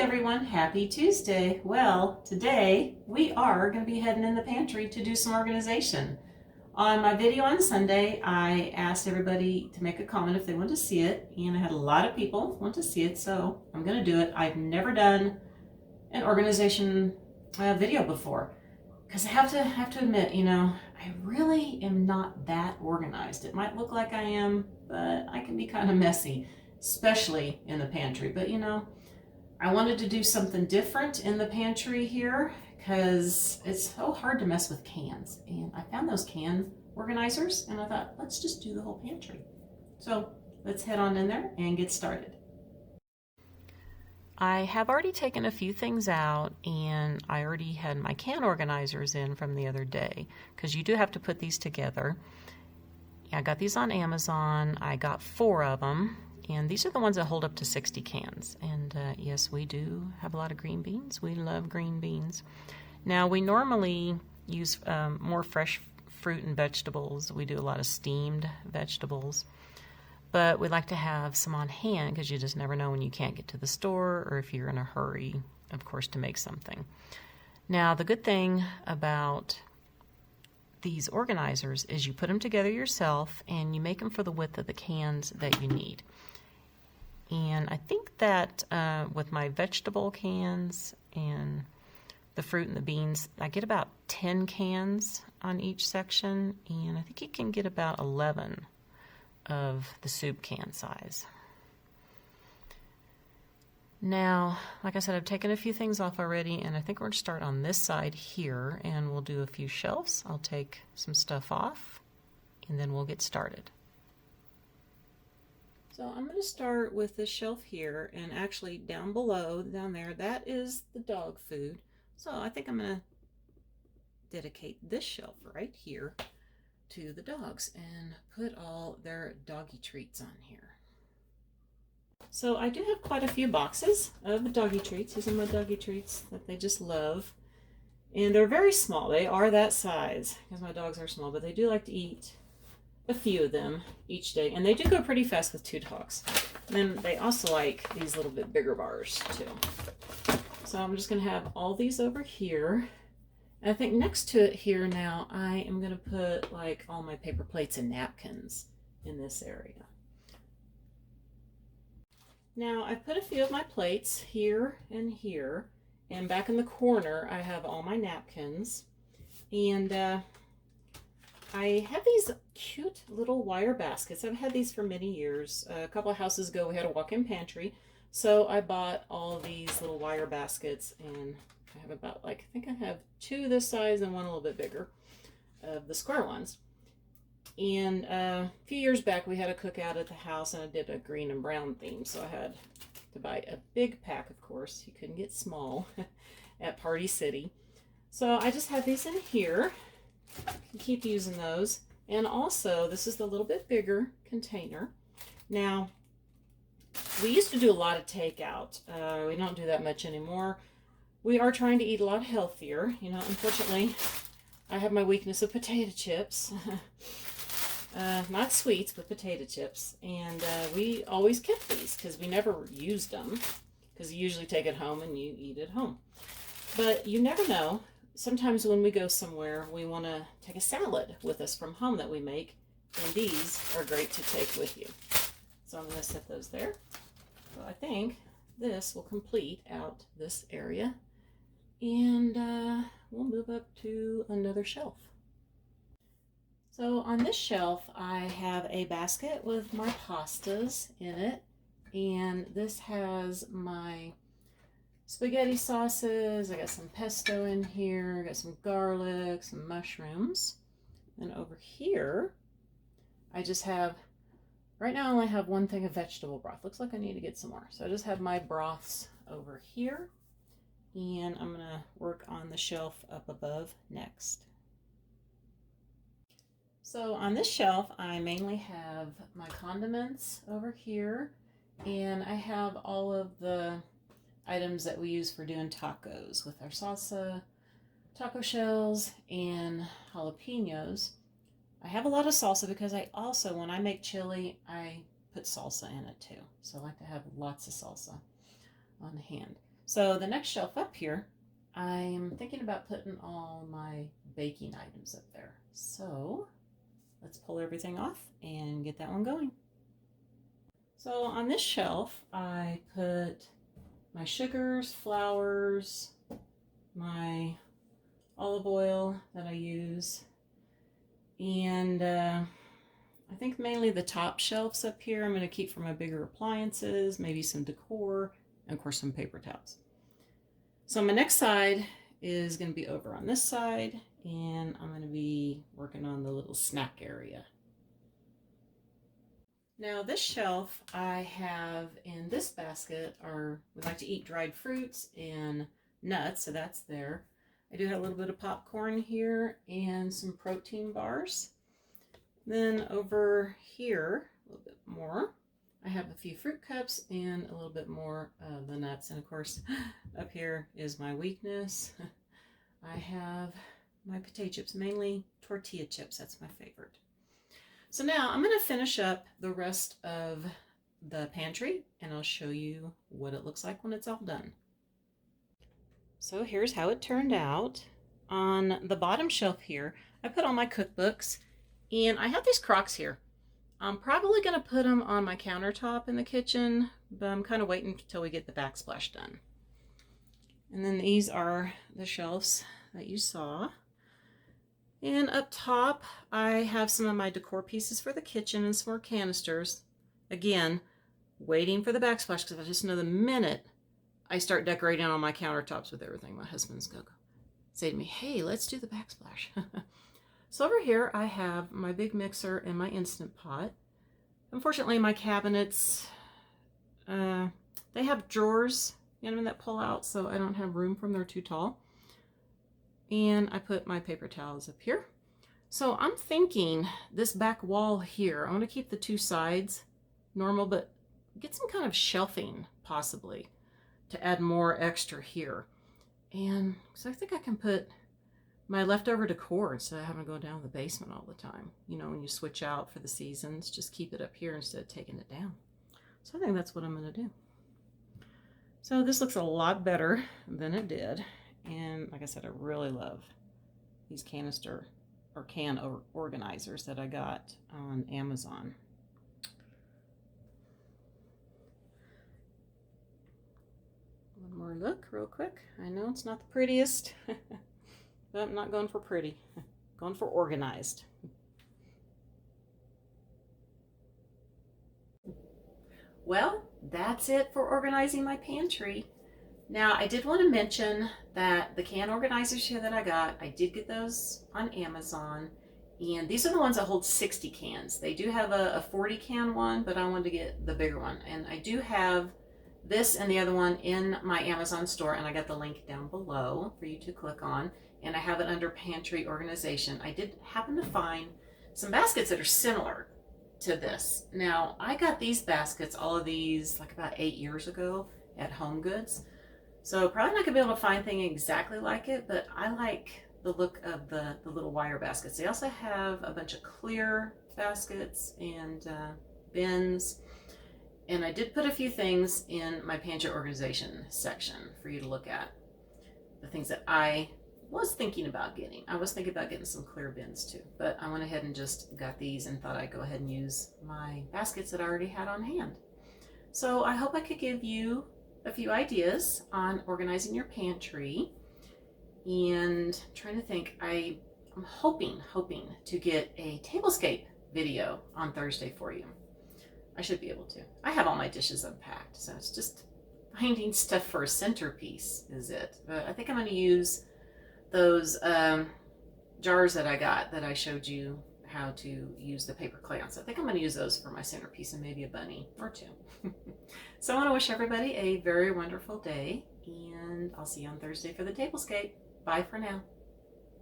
everyone, happy Tuesday. Well, today we are going to be heading in the pantry to do some organization. On my video on Sunday, I asked everybody to make a comment if they want to see it, and I had a lot of people want to see it, so I'm going to do it. I've never done an organization video before because I have to admit, I really am not that organized. It might look like I am, but I can be kind of messy, especially in the pantry. But I wanted to do something different in the pantry here because it's so hard to mess with cans. And I found those can organizers and I thought, let's just do the whole pantry. So let's head on in there and get started. I have already taken a few things out, and I already had my can organizers in from the other day because you do have to put these together. I got these on Amazon. I got 4 of them. And these are the ones that hold up to 60 cans. And yes, we do have a lot of green beans. We love green beans. Now, we normally use more fresh fruit and vegetables. We do a lot of steamed vegetables. But we like to have some on hand because you just never know when you can't get to the store or if you're in a hurry, of course, to make something. Now, the good thing about these organizers is you put them together yourself and you make them for the width of the cans that you need. And I think that with my vegetable cans and the fruit and the beans, I get about 10 cans on each section, and I think you can get about 11 of the soup can size. Now, like I said, I've taken a few things off already, and I think we're going to start on this side here, and we'll do a few shelves. I'll take some stuff off, and then we'll get started. So I'm going to start with this shelf here, and actually down below, down there, that is the dog food. So I think I'm going to dedicate this shelf right here to the dogs and put all their doggy treats on here. So I do have quite a few boxes of doggy treats. These are my doggy treats that they just love. And they're very small. They are that size because my dogs are small, but they do like to eat a few of them each day, and they do go pretty fast with 2 dogs. And then they also like these little bit bigger bars too. So I'm just going to have all these over here. And I think next to it here now, I am going to put like all my paper plates and napkins in this area. Now I've put a few of my plates here and here, and back in the corner I have all my napkins. And I have these cute little wire baskets. I've had these for many years. A couple of houses ago we had a walk-in pantry, so I bought all these little wire baskets, and I have about I think I have 2 this size and 1 a little bit bigger of the square ones. And a few years back we had a cookout at the house, and I did a green and brown theme, so I had to buy a big pack, of course. You couldn't get small at Party City. So I just have these in here. Can keep using those. And also, this is the little bit bigger container. Now, we used to do a lot of takeout. We don't do that much anymore. We are trying to eat a lot healthier. Unfortunately, I have my weakness of potato chips. Not sweets, but potato chips. And we always kept these because we never used them, because you usually take it home and you eat at home. But you never know. Sometimes when we go somewhere, we want to take a salad with us from home that we make, and these are great to take with you. So I'm going to set those there. So I think this will complete out this area, and we'll move up to another shelf. So on this shelf, I have a basket with my pastas in it, and this has my spaghetti sauces. I got some pesto in here. I got some garlic, some mushrooms. And over here, I just have, right now I only have 1 thing of vegetable broth. Looks like I need to get some more. So I just have my broths over here. And I'm going to work on the shelf up above next. So on this shelf, I mainly have my condiments over here. And I have all of the items that we use for doing tacos with our salsa, taco shells, and jalapenos. I have a lot of salsa because I also, when I make chili, I put salsa in it too. So I like to have lots of salsa on hand. So the next shelf up here, I'm thinking about putting all my baking items up there. So let's pull everything off and get that one going. So on this shelf, I put my sugars, flours, my olive oil that I use, and I think mainly the top shelves up here I'm going to keep for my bigger appliances, maybe some decor, and of course some paper towels. So my next side is going to be over on this side, and I'm going to be working on the little snack area. Now this shelf I have in this basket we like to eat dried fruits and nuts, so that's there. I do have a little bit of popcorn here and some protein bars. Then over here, a little bit more, I have a few fruit cups and a little bit more of the nuts. And of course, up here is my weakness. I have my potato chips, mainly tortilla chips. That's my favorite. So now I'm going to finish up the rest of the pantry, and I'll show you what it looks like when it's all done. So here's how it turned out. On the bottom shelf here, I put all my cookbooks, and I have these Crocs here. I'm probably going to put them on my countertop in the kitchen, but I'm kind of waiting until we get the backsplash done. And then these are the shelves that you saw. And up top, I have some of my decor pieces for the kitchen and some more canisters. Again, waiting for the backsplash, because I just know the minute I start decorating on my countertops with everything, my husband's going to say to me, hey, let's do the backsplash. So over here, I have my big mixer and my Instant Pot. Unfortunately, my cabinets, they have drawers, that pull out, so I don't have room for them. They're too tall. And I put my paper towels up here. So I'm thinking this back wall here, I want to keep the two sides normal, but get some kind of shelving possibly to add more extra here. And so I think I can put my leftover decor instead of having to go down to the basement all the time. When you switch out for the seasons, just keep it up here instead of taking it down. So I think that's what I'm going to do. So this looks a lot better than it did. And like I said, I really love these canister or can organizers that I got on Amazon. One more look real quick. I know it's not the prettiest, but I'm not going for pretty. I'm going for organized. Well, that's it for organizing my pantry. Now, I did want to mention that the can organizers here that I got, I did get those on Amazon, and these are the ones that hold 60 cans. They do have a 40 can one, but I wanted to get the bigger one. And I do have this and the other one in my Amazon store, and I got the link down below for you to click on, and I have it under Pantry Organization. I did happen to find some baskets that are similar to this. Now, I got these baskets, all of these, like about 8 years ago at Home Goods. So probably not gonna be able to find anything exactly like it, but I like the look of the little wire baskets. They also have a bunch of clear baskets and bins. And I did put a few things in my Pantry Organization section for you to look at. The things that I was thinking about getting. I was thinking about getting some clear bins too, but I went ahead and just got these and thought I'd go ahead and use my baskets that I already had on hand. So I hope I could give you a few ideas on organizing your pantry, and I'm trying to think, I'm hoping to get a tablescape video on Thursday for you. I should be able to. I have all my dishes unpacked, so it's just finding stuff for a centerpiece is it. But I think I'm going to use those jars that I got that I showed you how to use the paper crayons. I think I'm going to use those for my centerpiece and maybe a bunny or two. So I want to wish everybody a very wonderful day, and I'll see you on Thursday for the tablescape. Bye for now.